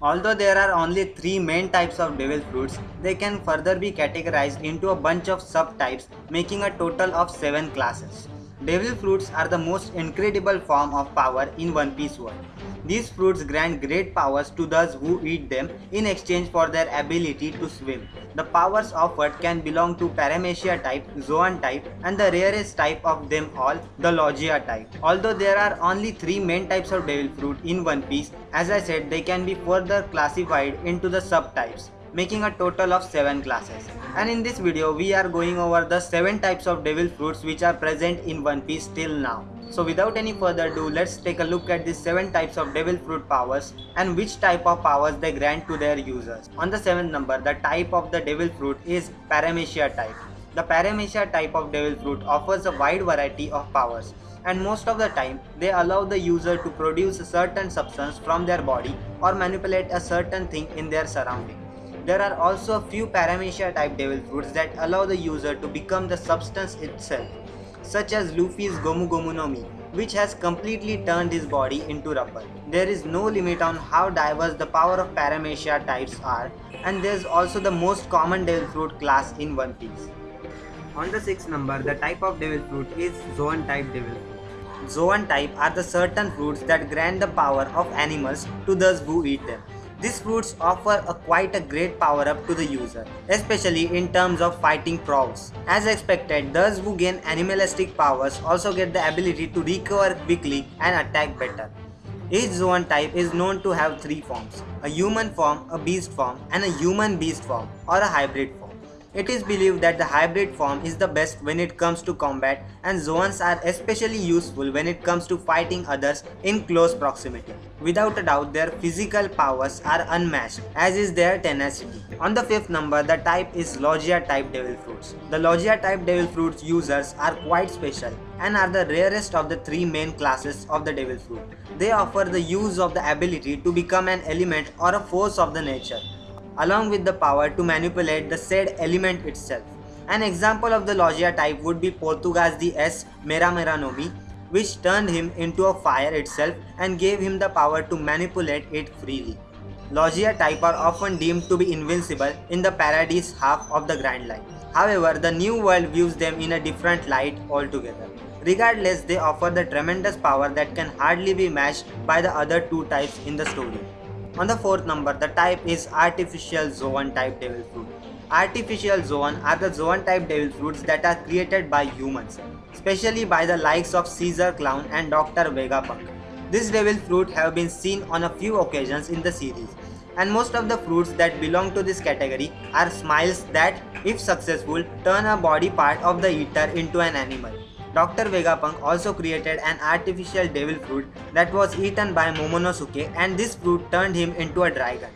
Although there are only three main types of devil fruits, they can further be categorized into a bunch of subtypes, making a total of 7 classes. Devil fruits are the most incredible form of power in One Piece world. These fruits grant great powers to those who eat them in exchange for their ability to swim. The powers offered can belong to Paramecia type, Zoan type, and the rarest type of them all, the Logia type. Although there are only three main types of devil fruit in One Piece, as I said, they can be further classified into the subtypes, making a total of 7 classes. And in this video, we are going over the 7 types of devil fruits which are present in One Piece till now. So without any further ado, let's take a look at these 7 types of devil fruit powers and which type of powers they grant to their users. On the 7th number, the type of the devil fruit is Paramecia type. The Paramecia type of devil fruit offers a wide variety of powers, and most of the time they allow the user to produce a certain substance from their body or manipulate a certain thing in their surrounding. There are also a few Paramecia type devil fruits that allow the user to become the substance itself, such as Luffy's Gomu Gomu no Mi, which has completely turned his body into rubber. There is no limit on how diverse the power of Paramecia types are, and there is also the most common devil fruit class in One Piece. On the 6th number, the type of devil fruit is Zoan type devil fruit. Zoan type are the certain fruits that grant the power of animals to those who eat them. These fruits offer quite a great power up to the user, especially in terms of fighting prowess. As expected, those who gain animalistic powers also get the ability to recover quickly and attack better. Each Zoan type is known to have three forms: a human form, a beast form, and a human beast form or a hybrid form. It is believed that the hybrid form is the best when it comes to combat, and Zoans are especially useful when it comes to fighting others in close proximity. Without a doubt, their physical powers are unmatched, as is their tenacity. On the 5th number, the type is Logia type devil fruits. The Logia type devil fruits users are quite special and are the rarest of the three main classes of the devil fruit. They offer the use of the ability to become an element or a force of the nature, along with the power to manipulate the said element itself. An example of the Logia type would be Portugas the S Mera Mera no Mi, which turned him into a fire itself and gave him the power to manipulate it freely. Logia type are often deemed to be invincible in the Paradise half of the Grand Line. However, the New World views them in a different light altogether. Regardless, they offer the tremendous power that can hardly be matched by the other two types in the story. On the 4th number, the type is Artificial Zoan type devil fruit. Artificial Zoan are the Zoan type devil fruits that are created by humans, especially by the likes of Caesar Clown and Dr. Vegapunk. This devil fruit have been seen on a few occasions in the series, and most of the fruits that belong to this category are smiles that, if successful, turn a body part of the eater into an animal. Dr. Vegapunk also created an artificial devil fruit that was eaten by Momonosuke, and this fruit turned him into a dragon.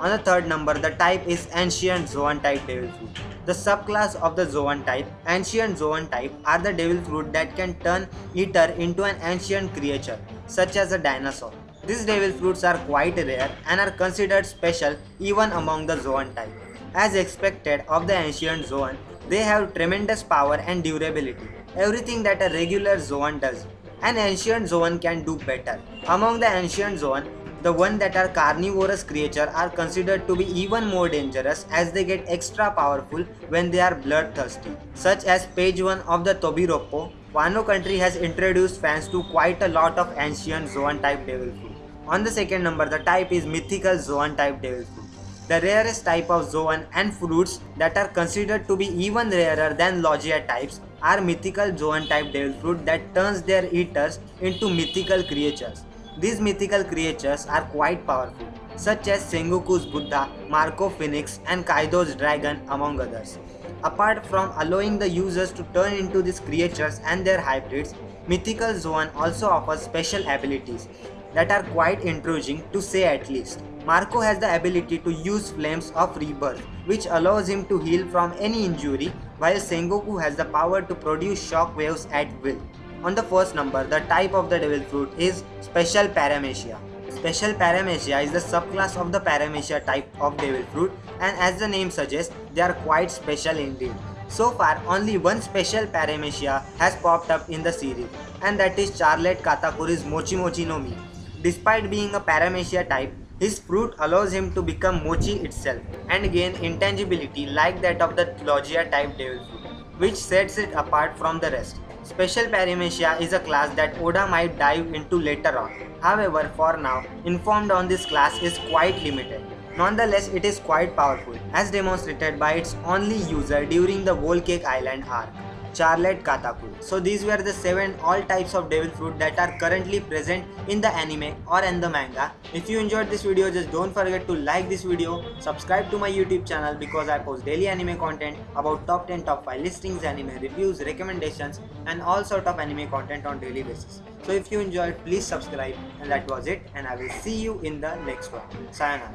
On the 3rd number, the type is Ancient Zoan type devil fruit. The subclass of the Zoan type, Ancient Zoan type, are the devil fruit that can turn eater into an ancient creature, such as a dinosaur. These devil fruits are quite rare and are considered special even among the Zoan type. As expected of the Ancient Zoan, they have tremendous power and durability, everything that a regular Zoan does. An Ancient Zoan can do better. Among the Ancient Zoan, the one that are carnivorous creatures are considered to be even more dangerous, as they get extra powerful when they are bloodthirsty. Such as page 1 of the Tobiroppo, Wano country has introduced fans to quite a lot of Ancient Zoan type devil fruit. On the 2nd number, the type is Mythical Zoan type devil fruit. The rarest type of Zoan and fruits that are considered to be even rarer than Logia types are mythical Zoan type devil fruit that turns their eaters into mythical creatures. These mythical creatures are quite powerful, such as Sengoku's Buddha, Marco Phoenix, and Kaido's dragon, among others. Apart from allowing the users to turn into these creatures and their hybrids, Mythical Zoan also offers special abilities that are quite intriguing, to say at least. Marco has the ability to use flames of rebirth, which allows him to heal from any injury, while Sengoku has the power to produce shock waves at will. On the 1st number, the type of the devil fruit is Special Paramecia. Special Paramecia is the subclass of the Paramecia type of devil fruit, and as the name suggests, they are quite special indeed. So far, only one special Paramecia has popped up in the series, and that is Charlotte Katakuri's Mochi Mochi no Mi. Despite being a Paramecia type, His fruit allows him to become Mochi itself and gain intangibility like that of the Logia type devil fruit, which sets it apart from the rest. Special Paramecia is a class that Oda might dive into later on. However, for now, informed on this class is quite limited. Nonetheless, it is quite powerful, as demonstrated by its only user during the Whole Cake Island arc, Charlotte Katakuri. So these were the 7 all types of devil fruit that are currently present in the anime or in the manga. If you enjoyed this video, just don't forget to like this video, subscribe to my YouTube channel because I post daily anime content about top 10, top 5 listings, anime reviews, recommendations and all sort of anime content on daily basis. So if you enjoyed, please subscribe, and that was it, and I will see you in the next one. Sayonara.